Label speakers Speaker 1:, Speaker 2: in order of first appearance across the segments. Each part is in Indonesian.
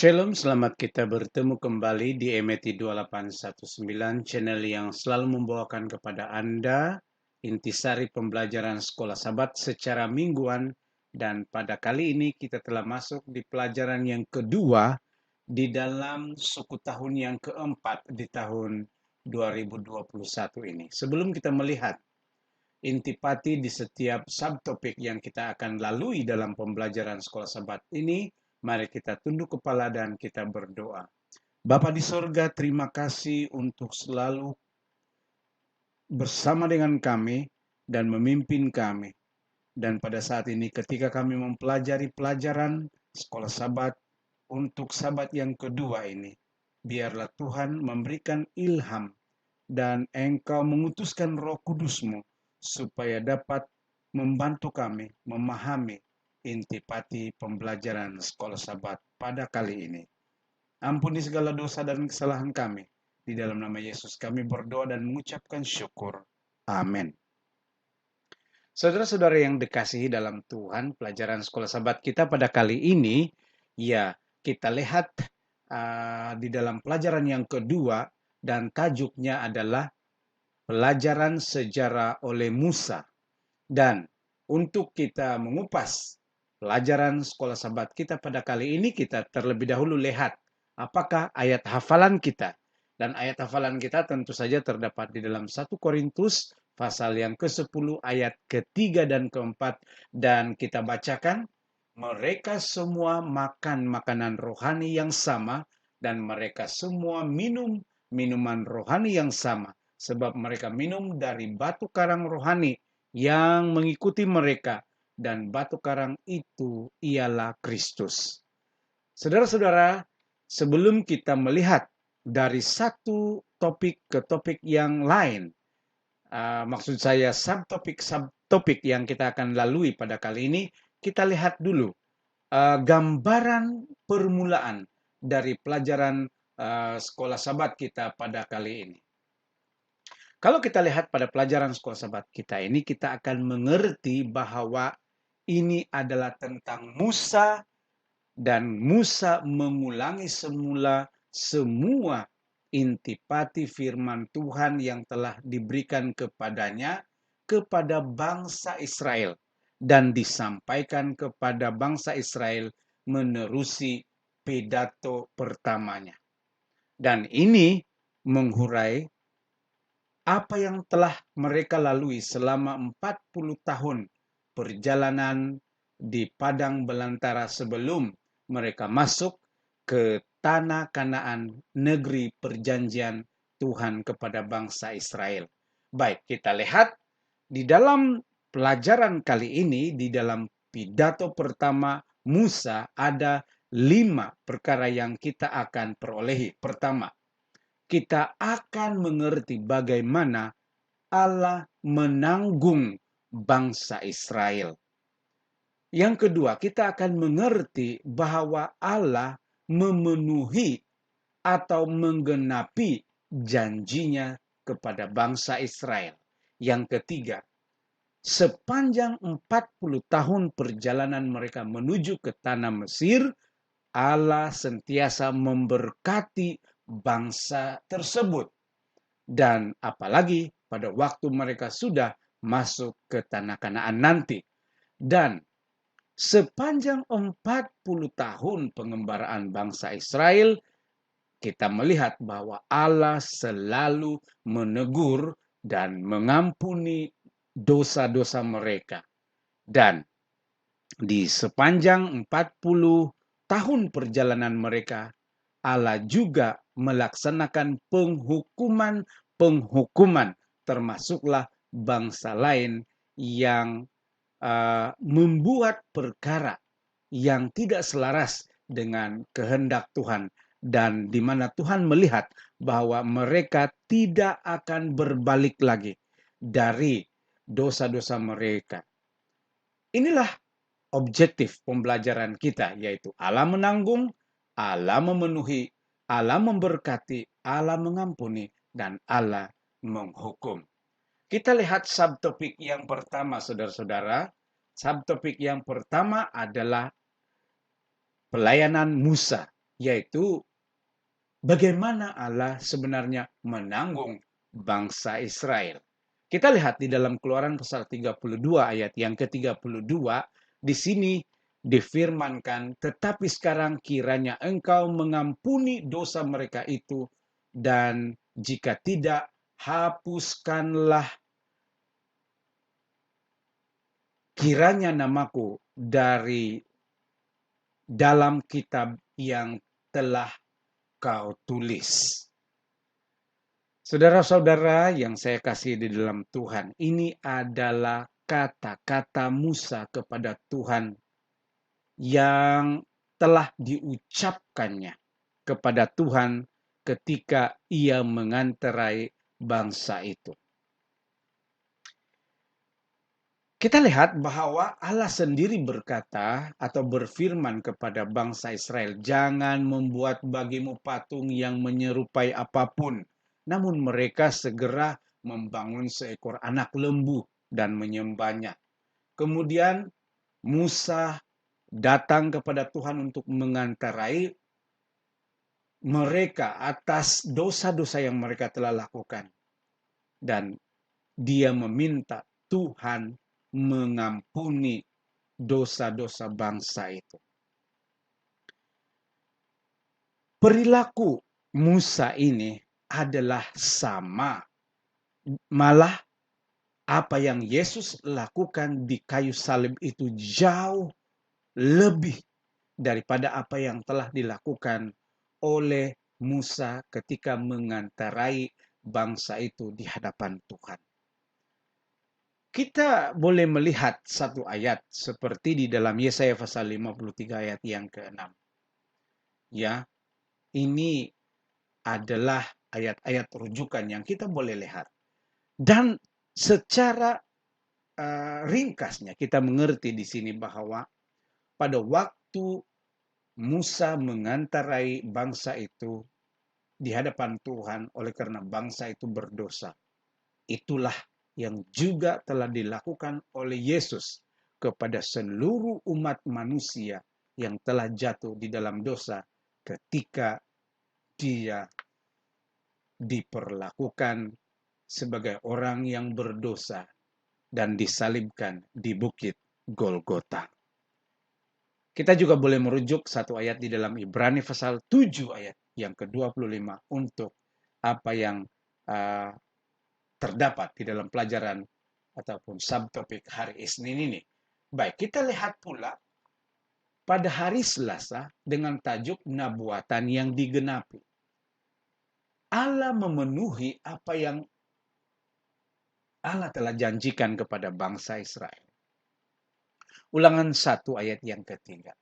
Speaker 1: Shalom, selamat kita bertemu kembali di Emeti 2819, channel yang selalu membawakan kepada Anda intisari pembelajaran sekolah Sabat secara mingguan. Dan pada kali ini kita telah masuk di pelajaran yang kedua di dalam suku tahun yang keempat di tahun 2021 ini. Sebelum kita melihat intipati di setiap subtopik yang kita akan lalui dalam pembelajaran sekolah Sabat ini, mari kita tunduk kepala dan kita berdoa. Bapa di sorga, terima kasih untuk selalu bersama dengan kami dan memimpin kami. Dan pada saat ini ketika kami mempelajari pelajaran sekolah Sabat untuk Sabat yang kedua ini, biarlah Tuhan memberikan ilham dan Engkau mengutuskan Roh Kudus-Mu supaya dapat membantu kami memahami intipati pembelajaran sekolah Sabat pada kali ini. Ampuni segala dosa dan kesalahan kami. Di dalam nama Yesus kami berdoa dan mengucapkan syukur. Amin. Saudara-saudara yang dikasihi dalam Tuhan, pelajaran sekolah Sabat kita pada kali ini, ya kita lihat di dalam pelajaran yang kedua dan tajuknya adalah pelajaran sejarah oleh Musa. Dan untuk kita mengupas pelajaran sekolah Sabat kita pada kali ini, kita terlebih dahulu lihat apakah ayat hafalan kita. Dan ayat hafalan kita tentu saja terdapat di dalam 1 Korintus pasal yang ke-10 ayat ke-3 dan ke-4. Dan kita bacakan, mereka semua makan makanan rohani yang sama dan mereka semua minum minuman rohani yang sama. Sebab mereka minum dari batu karang rohani yang mengikuti mereka, dan batu karang itu ialah Kristus. Saudara-saudara, sebelum kita melihat dari satu topik ke topik yang lain, maksud saya subtopik yang kita akan lalui pada kali ini, kita lihat dulu gambaran permulaan dari pelajaran sekolah Sabat kita pada kali ini. Kalau kita lihat pada pelajaran sekolah Sabat kita ini, kita akan mengerti bahwa ini adalah tentang Musa, dan Musa mengulangi semua intipati firman Tuhan yang telah diberikan kepadanya kepada bangsa Israel dan disampaikan kepada bangsa Israel menerusi pidato pertamanya. Dan ini menghurai apa yang telah mereka lalui selama 40 tahun perjalanan di padang belantara sebelum mereka masuk ke tanah Kanaan, negeri perjanjian Tuhan kepada bangsa Israel. Baik, kita lihat di dalam pelajaran kali ini, di dalam pidato pertama Musa, ada 5 perkara yang kita akan perolehi. Pertama, kita akan mengerti bagaimana Allah menanggung bangsa Israel. Yang kedua, kita akan mengerti bahwa Allah memenuhi atau menggenapi janjinya kepada bangsa Israel. Yang ketiga, sepanjang 40 tahun perjalanan mereka menuju ke tanah Mesir, Allah sentiasa memberkati bangsa tersebut. Dan apalagi pada waktu mereka sudah masuk ke tanah Kanaan nanti. Dan sepanjang 40 tahun pengembaraan bangsa Israel, kita melihat bahwa Allah selalu menegur dan mengampuni dosa-dosa mereka. Dan di sepanjang 40 tahun perjalanan mereka, Allah juga melaksanakan penghukuman, termasuklah bangsa lain yang membuat perkara yang tidak selaras dengan kehendak Tuhan, dan di mana Tuhan melihat bahwa mereka tidak akan berbalik lagi dari dosa-dosa mereka. Inilah objektif pembelajaran kita, yaitu Allah menanggung, Allah memenuhi, Allah memberkati, Allah mengampuni, dan Allah menghukum. Kita lihat subtopik yang pertama, saudara-saudara. Subtopik yang pertama adalah pelayanan Musa yaitu bagaimana Allah sebenarnya menanggung bangsa Israel. Kita lihat di dalam Keluaran pasal 32 ayat yang ke-32, di sini difirmankan, tetapi sekarang kiranya engkau mengampuni dosa mereka itu, dan jika tidak, hapuskanlah kiranya namaku dari dalam kitab yang telah kau tulis. Saudara-saudara yang saya kasih di dalam Tuhan, ini adalah kata-kata Musa kepada Tuhan yang telah diucapkannya kepada Tuhan ketika ia mengantarai bangsa itu. Kita lihat bahwa Allah sendiri berkata atau berfirman kepada bangsa Israel, "Jangan membuat bagimu patung yang menyerupai apapun." Namun mereka segera membangun seekor anak lembu dan menyembahnya. Kemudian Musa datang kepada Tuhan untuk mengantarai mereka atas dosa-dosa yang mereka telah lakukan. Dan dia meminta Tuhan mengampuni dosa-dosa bangsa itu. Perilaku Musa ini adalah sama. Malah apa yang Yesus lakukan di kayu salib itu jauh lebih daripada apa yang telah dilakukan oleh Musa ketika mengantarai bangsa itu di hadapan Tuhan. Kita boleh melihat satu ayat seperti di dalam Yesaya pasal 53 ayat yang ke-6. Ya, ini adalah ayat-ayat rujukan yang kita boleh lihat. Dan secara ringkasnya kita mengerti di sini bahwa pada waktu Musa mengantarai bangsa itu di hadapan Tuhan oleh karena bangsa itu berdosa. Itulah yang juga telah dilakukan oleh Yesus kepada seluruh umat manusia yang telah jatuh di dalam dosa ketika dia diperlakukan sebagai orang yang berdosa dan disalibkan di bukit Golgota. Kita juga boleh merujuk satu ayat di dalam Ibrani pasal 7 ayat yang ke-25 untuk apa yang terdapat di dalam pelajaran ataupun subtopik hari Isnin ini. Baik, kita lihat pula pada hari Selasa dengan tajuk Nabuatan yang digenapi. Allah memenuhi apa yang Allah telah janjikan kepada bangsa Israel. Ulangan 1 ayat yang ketiga.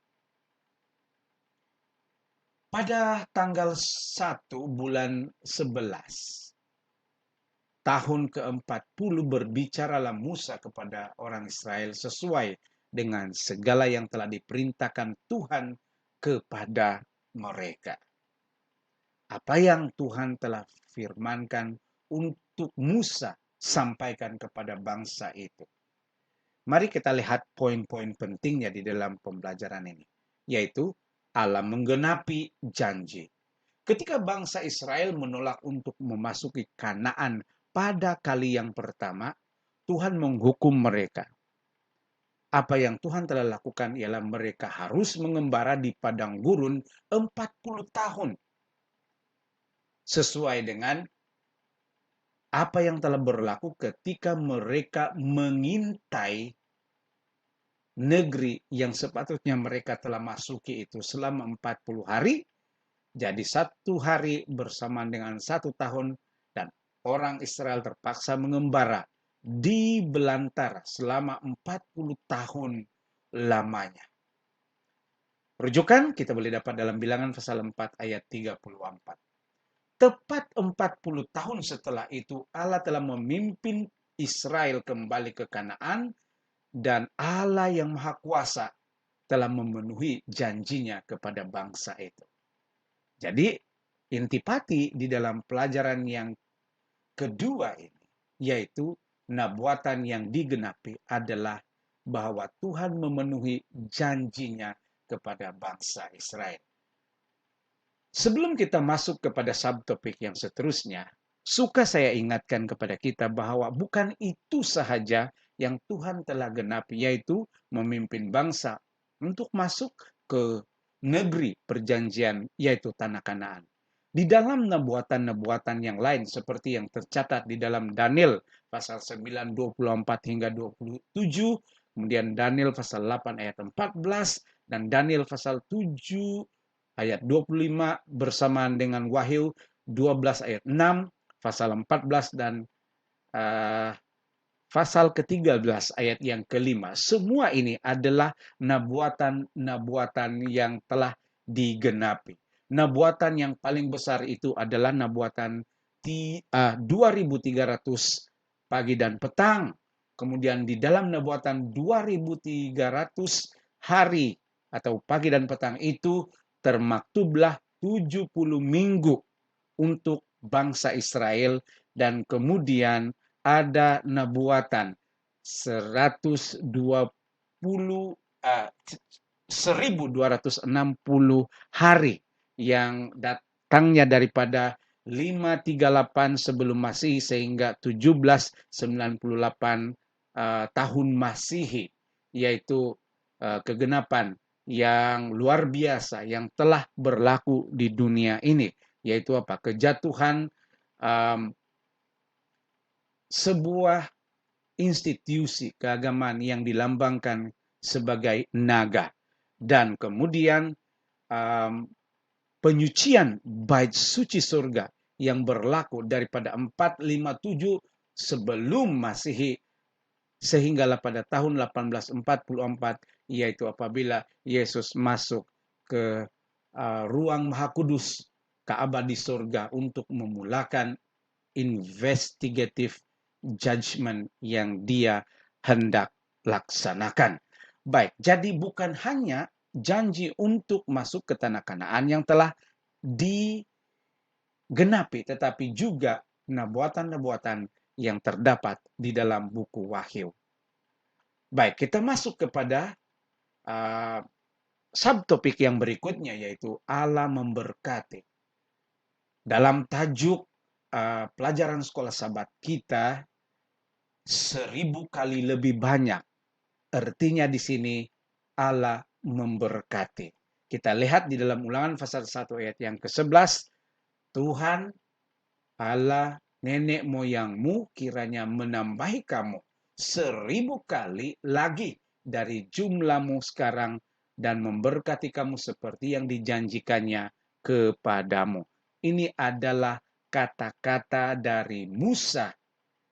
Speaker 1: Pada tanggal 1 bulan 11, tahun ke-40 berbicaralah Musa kepada orang Israel sesuai dengan segala yang telah diperintahkan Tuhan kepada mereka. Apa yang Tuhan telah firmankan untuk Musa sampaikan kepada bangsa itu. Mari kita lihat poin-poin pentingnya di dalam pembelajaran ini, yaitu Allah menggenapi janji. Ketika bangsa Israel menolak untuk memasuki Kanaan pada kali yang pertama, Tuhan menghukum mereka. Apa yang Tuhan telah lakukan ialah mereka harus mengembara di padang gurun 40 tahun. Sesuai dengan apa yang telah berlaku ketika mereka mengintai negeri yang sepatutnya mereka telah masuki itu selama 40 hari. Jadi 1 hari bersamaan dengan 1 tahun, dan orang Israel terpaksa mengembara di belantara selama 40 tahun lamanya. Rujukan kita boleh dapat dalam Bilangan pasal 4 ayat 34. Tepat 40 tahun setelah itu Allah telah memimpin Israel kembali ke Kanaan, dan Allah yang Maha Kuasa telah memenuhi janjinya kepada bangsa itu. Jadi intipati di dalam pelajaran yang kedua ini, yaitu nabuatan yang digenapi, adalah bahwa Tuhan memenuhi janjinya kepada bangsa Israel. Sebelum kita masuk kepada subtopik yang seterusnya, suka saya ingatkan kepada kita bahwa bukan itu sahaja yang Tuhan telah genapi, yaitu memimpin bangsa untuk masuk ke negeri perjanjian, yaitu Tanah Kanaan. Di dalam nubuatan-nubuatan yang lain seperti yang tercatat di dalam Daniel pasal 9, 24 hingga 27, kemudian Daniel pasal 8 ayat 14, dan Daniel pasal 7 ayat 25 bersamaan dengan Wahyu 12 ayat 6, pasal 14 dan uh, pasal ke-13 ayat yang kelima. Semua ini adalah nabuatan-nabuatan yang telah digenapi. Nabuatan yang paling besar itu adalah nabuatan 2300 pagi dan petang. Kemudian di dalam nabuatan 2300 hari atau pagi dan petang itu termaktublah 70 minggu untuk bangsa Israel, dan kemudian ada nubuatan 1260 hari yang datangnya daripada 538 sebelum Masehi sehingga 1798 tahun Masehi, yaitu kegenapan yang luar biasa yang telah berlaku di dunia ini, yaitu apa? Kejatuhan sebuah institusi keagamaan yang dilambangkan sebagai naga, dan kemudian penyucian bait suci surga yang berlaku daripada 457 sebelum Masehi sehinggalah pada tahun 1844, yaitu apabila Yesus masuk ke ruang Maha Kudus, Ka'bah di surga, untuk memulakan investigative judgment yang dia hendak laksanakan. Baik, jadi bukan hanya janji untuk masuk ke tanah Kanaan yang telah digenapi, tetapi juga nubuatan-nubuatan yang terdapat di dalam buku Wahyu. Baik, kita masuk kepada subtopik yang berikutnya, yaitu Allah memberkati. Dalam tajuk pelajaran sekolah Sabat kita, 1000 kali lebih banyak. Artinya di sini Allah memberkati. Kita lihat di dalam Ulangan pasal 1 ayat yang ke-11, Tuhan Allah nenek moyangmu kiranya menambahi kamu 1000 kali lagi dari jumlahmu sekarang dan memberkati kamu seperti yang dijanjikannya kepadamu. Ini adalah kata-kata dari Musa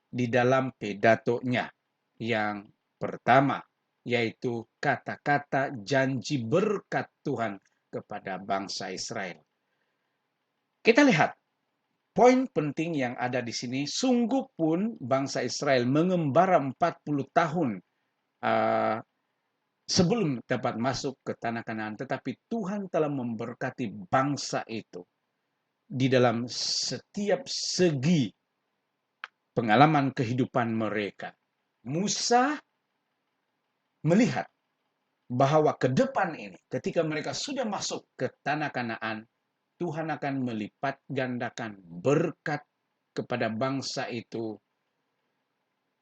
Speaker 1: di dalam pedatonya yang pertama, yaitu kata-kata janji berkat Tuhan kepada bangsa Israel. Kita lihat poin penting yang ada di sini. Sungguh pun bangsa Israel mengembara 40 tahun sebelum dapat masuk ke tanah Kanaan, tetapi Tuhan telah memberkati bangsa itu di dalam setiap segi pengalaman kehidupan mereka. Musa melihat bahwa ke depan ini, ketika mereka sudah masuk ke tanah Kanaan, Tuhan akan melipat gandakan berkat kepada bangsa itu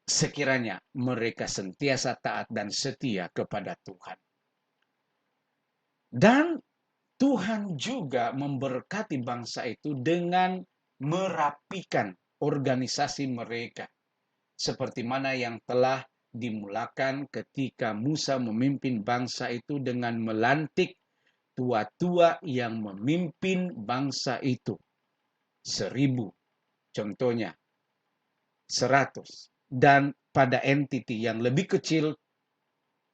Speaker 1: sekiranya mereka sentiasa taat dan setia kepada Tuhan. Dan Tuhan juga memberkati bangsa itu dengan merapikan organisasi mereka, seperti mana yang telah dimulakan ketika Musa memimpin bangsa itu dengan melantik tua-tua yang memimpin bangsa itu. 1000, contohnya 100. Dan pada entiti yang lebih kecil,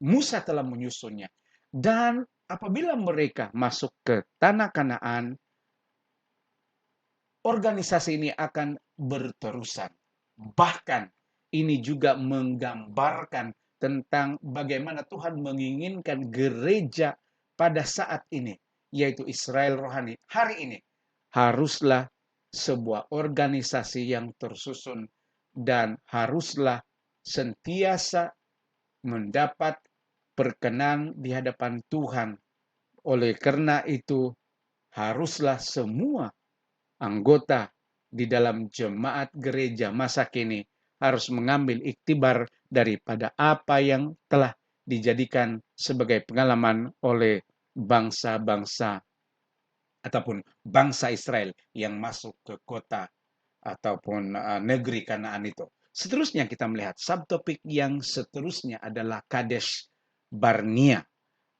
Speaker 1: Musa telah menyusunnya. Dan apabila mereka masuk ke tanah Kanaan, organisasi ini akan berterusan. Bahkan ini juga menggambarkan tentang bagaimana Tuhan menginginkan gereja pada saat ini, yaitu Israel rohani. Hari ini haruslah sebuah organisasi yang tersusun dan haruslah sentiasa mendapat perkenan di hadapan Tuhan. Oleh karena itu, haruslah semua anggota di dalam jemaat gereja masa kini harus mengambil iktibar daripada apa yang telah dijadikan sebagai pengalaman oleh bangsa-bangsa ataupun bangsa Israel yang masuk ke kota ataupun negeri Kanaan itu. Seterusnya kita melihat subtopik yang seterusnya adalah Kadesh Barnea.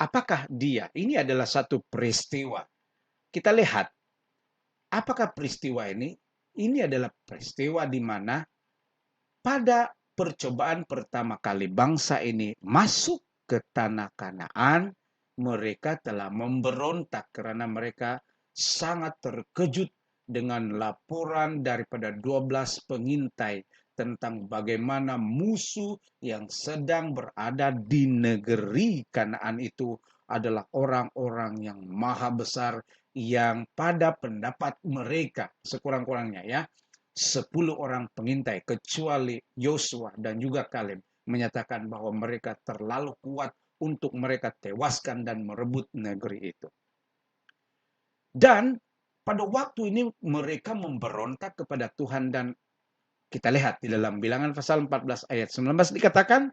Speaker 1: Apakah dia? Ini adalah satu peristiwa. Kita lihat, apakah peristiwa ini? Ini adalah peristiwa di mana pada percobaan pertama kali bangsa ini masuk ke tanah Kanaan, mereka telah memberontak karena mereka sangat terkejut dengan laporan daripada 12 pengintai tentang bagaimana musuh yang sedang berada di negeri Kanaan itu adalah orang-orang yang maha besar yang pada pendapat mereka sekurang-kurangnya ya 10 orang pengintai kecuali Yosua dan juga Kaleb menyatakan bahwa mereka terlalu kuat untuk mereka tewaskan dan merebut negeri itu. Dan pada waktu ini mereka memberontak kepada Tuhan dan kita lihat di dalam Bilangan pasal 14 ayat 19 dikatakan,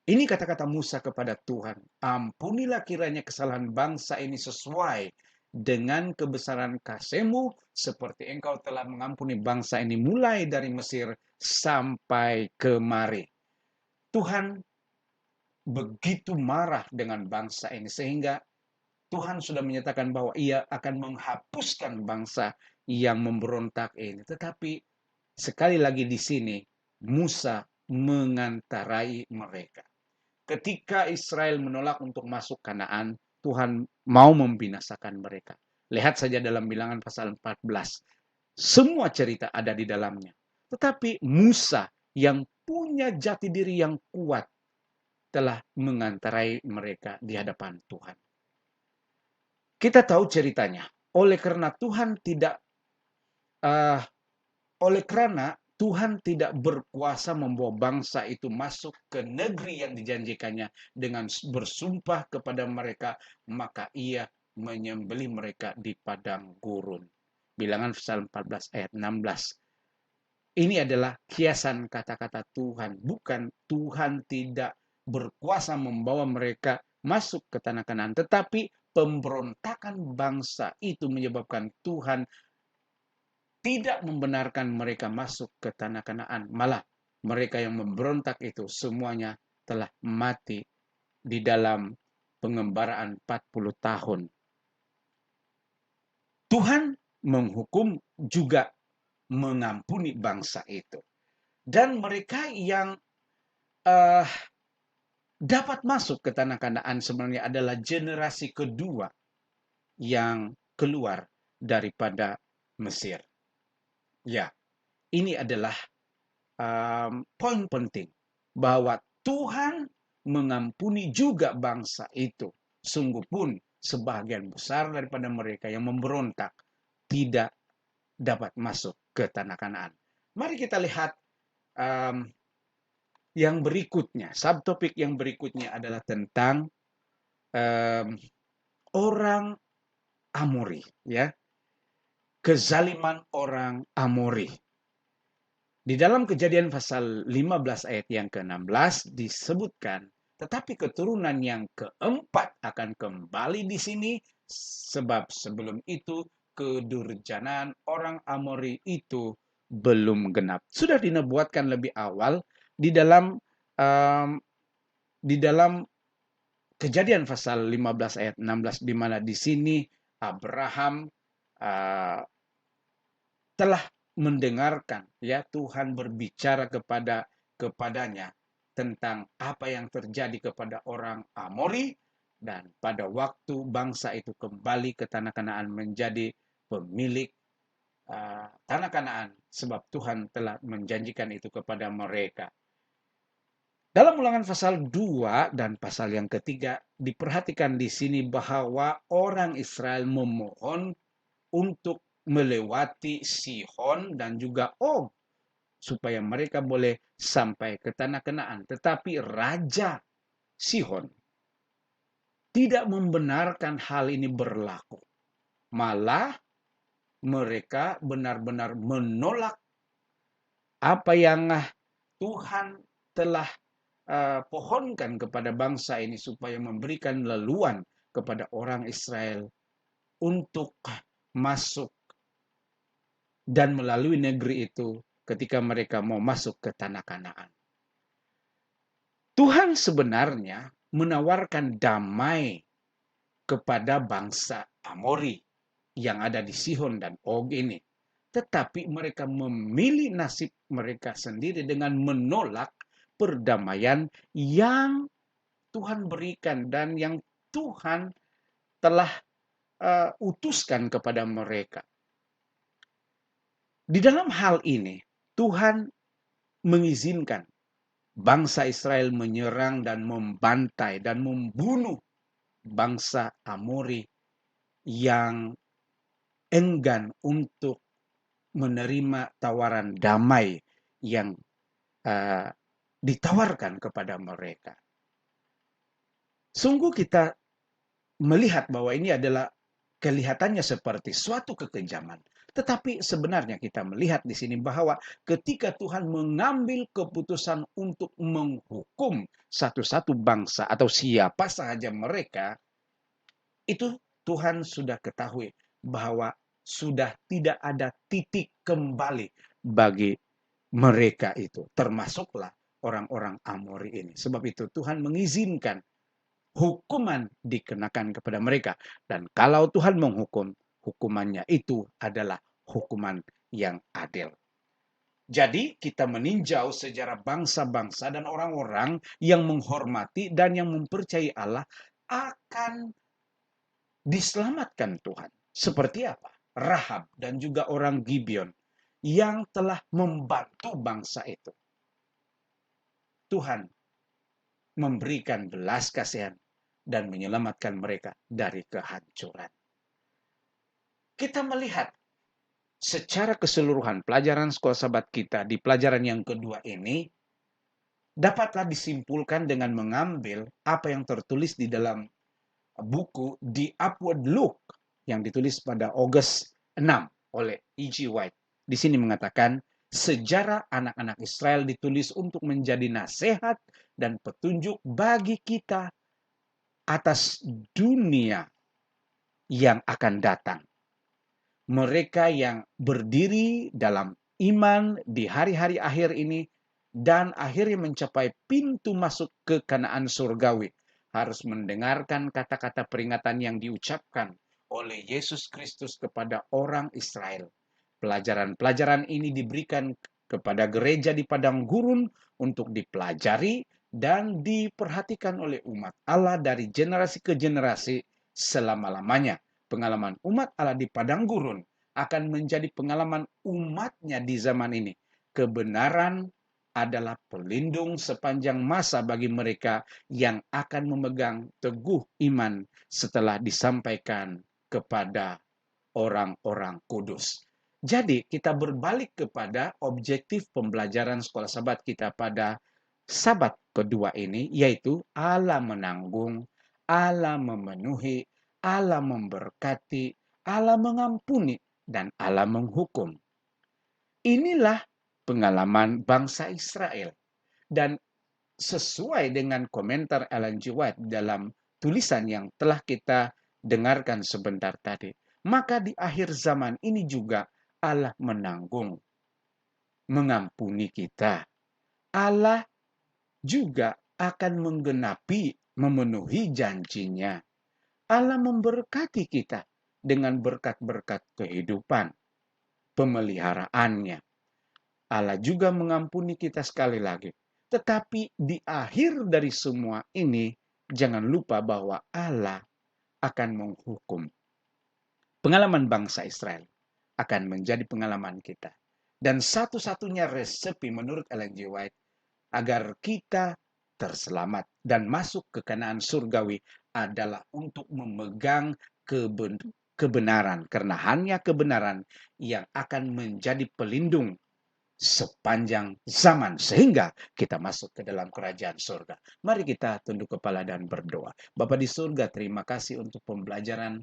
Speaker 1: ini kata-kata Musa kepada Tuhan, ampunilah kiranya kesalahan bangsa ini sesuai dengan kebesaran kasih-Mu seperti Engkau telah mengampuni bangsa ini mulai dari Mesir sampai kemari. Tuhan begitu marah dengan bangsa ini sehingga Tuhan sudah menyatakan bahwa ia akan menghapuskan bangsa yang memberontak ini. Tetapi sekali lagi di sini Musa mengantarai mereka. Ketika Israel menolak untuk masuk Kanaan, Tuhan mau membinasakan mereka. Lihat saja dalam Bilangan pasal 14. Semua cerita ada di dalamnya. Tetapi Musa yang punya jati diri yang kuat telah mengantarai mereka di hadapan Tuhan. Kita tahu ceritanya. Oleh karena Tuhan tidak berkuasa membawa bangsa itu masuk ke negeri yang dijanjikannya dengan bersumpah kepada mereka, maka ia menyembelih mereka di padang gurun. Bilangan pasal 14 ayat 16. Ini adalah kiasan kata-kata Tuhan. Bukan Tuhan tidak berkuasa membawa mereka masuk ke tanah Kanaan, tetapi pemberontakan bangsa itu menyebabkan Tuhan tidak membenarkan mereka masuk ke tanah Kanaan. Malah mereka yang memberontak itu semuanya telah mati di dalam pengembaraan 40 tahun. Tuhan menghukum juga mengampuni bangsa itu. Dan mereka yang dapat masuk ke tanah Kanaan sebenarnya adalah generasi kedua yang keluar daripada Mesir. Ya, ini adalah poin penting bahwa Tuhan mengampuni juga bangsa itu. Sungguh pun sebagian besar daripada mereka yang memberontak tidak dapat masuk ke tanah Kanaan. Mari kita lihat yang berikutnya. Subtopik yang berikutnya adalah tentang orang Amori, ya, kezaliman orang Amori. Di dalam Kejadian pasal 15 ayat yang ke-16 disebutkan, tetapi keturunan yang keempat akan kembali di sini, sebab sebelum itu kedurjanaan orang Amori itu belum genap. Sudah dinubuatkan lebih awal di dalam Kejadian pasal 15 ayat 16 di mana di sini Abraham telah mendengarkan ya Tuhan berbicara kepadanya tentang apa yang terjadi kepada orang Amori dan pada waktu bangsa itu kembali ke tanah Kanaan menjadi pemilik tanah Kanaan sebab Tuhan telah menjanjikan itu kepada mereka. Dalam Ulangan pasal 2 dan pasal yang ketiga diperhatikan di sini bahwa orang Israel memohon untuk melewati Sihon dan juga Og supaya mereka boleh sampai ke tanah Kanaan. Tetapi Raja Sihon tidak membenarkan hal ini berlaku. Malah mereka benar-benar menolak apa yang Tuhan telah pohonkan kepada bangsa ini supaya memberikan leluhon kepada orang Israel untuk masuk dan melalui negeri itu ketika mereka mau masuk ke tanah Kanaan. Tuhan sebenarnya menawarkan damai kepada bangsa Amori yang ada di Sihon dan Og ini. Tetapi mereka memilih nasib mereka sendiri dengan menolak perdamaian yang Tuhan berikan dan yang Tuhan telah utuskan kepada mereka. Di dalam hal ini, Tuhan mengizinkan bangsa Israel menyerang dan membantai dan membunuh bangsa Amori yang enggan untuk menerima tawaran damai yang uh, ditawarkan kepada mereka. Sungguh kita melihat bahwa ini adalah kelihatannya seperti suatu kekejaman. Tetapi sebenarnya kita melihat di sini bahwa ketika Tuhan mengambil keputusan untuk menghukum satu-satu bangsa atau siapa saja mereka, itu Tuhan sudah ketahui bahwa sudah tidak ada titik kembali bagi mereka itu. Termasuklah orang-orang Amori ini. Sebab itu Tuhan mengizinkan hukuman dikenakan kepada mereka. Dan kalau Tuhan menghukum, hukumannya itu adalah hukuman yang adil. Jadi kita meninjau sejarah bangsa-bangsa dan orang-orang yang menghormati dan yang mempercayai Allah akan diselamatkan Tuhan. Seperti apa? Rahab dan juga orang Gibeon yang telah membantu bangsa itu. Tuhan memberikan belas kasihan dan menyelamatkan mereka dari kehancuran. Kita melihat secara keseluruhan pelajaran sekolah sahabat kita di pelajaran yang kedua ini dapatlah disimpulkan dengan mengambil apa yang tertulis di dalam buku The Upward Look yang ditulis pada August 6 oleh E.G. White. Di sini mengatakan sejarah anak-anak Israel ditulis untuk menjadi nasihat dan petunjuk bagi kita atas dunia yang akan datang. Mereka yang berdiri dalam iman di hari-hari akhir ini dan akhirnya mencapai pintu masuk ke Kanaan surgawi harus mendengarkan kata-kata peringatan yang diucapkan oleh Yesus Kristus kepada orang Israel. Pelajaran-pelajaran ini diberikan kepada gereja di padang gurun untuk dipelajari dan diperhatikan oleh umat Allah dari generasi ke generasi selama-lamanya. Pengalaman umat Allah di padang gurun akan menjadi pengalaman umatnya di zaman ini. Kebenaran adalah pelindung sepanjang masa bagi mereka yang akan memegang teguh iman setelah disampaikan kepada orang-orang kudus. Jadi kita berbalik kepada objektif pembelajaran sekolah sahabat kita pada sabat kedua ini, yaitu Allah menanggung, Allah memenuhi, Allah memberkati, Allah mengampuni, dan Allah menghukum. Inilah pengalaman bangsa Israel. Dan sesuai dengan komentar Ellen G. White dalam tulisan yang telah kita dengarkan sebentar tadi, maka di akhir zaman ini juga Allah menanggung, mengampuni kita. Allah juga akan menggenapi, memenuhi janjinya. Allah memberkati kita dengan berkat-berkat kehidupan, pemeliharaannya. Allah juga mengampuni kita sekali lagi. Tetapi di akhir dari semua ini, jangan lupa bahwa Allah akan menghukum. Pengalaman bangsa Israel akan menjadi pengalaman kita. Dan satu-satunya resepi menurut Ellen G. White agar kita terselamat dan masuk ke Kanaan surgawi adalah untuk memegang kebenaran. Karena hanya kebenaran yang akan menjadi pelindung sepanjang zaman sehingga kita masuk ke dalam kerajaan surga. Mari kita tunduk kepala dan berdoa. Bapa di surga, terima kasih untuk pembelajaran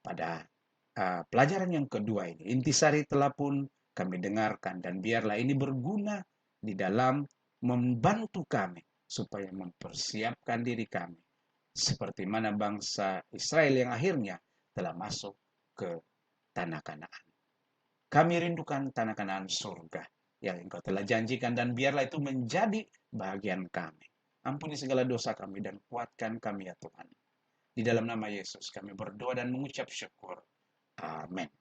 Speaker 1: pada pelajaran yang kedua ini, intisari telah pun kami dengarkan, dan biarlah ini berguna di dalam membantu kami supaya mempersiapkan diri kami seperti mana bangsa Israel yang akhirnya telah masuk ke tanah Kanaan. Kami rindukan tanah Kanaan surga yang Engkau telah janjikan, dan biarlah itu menjadi bagian kami. Ampuni segala dosa kami dan kuatkan kami ya Tuhan. Di dalam nama Yesus kami berdoa dan mengucap syukur. Amin.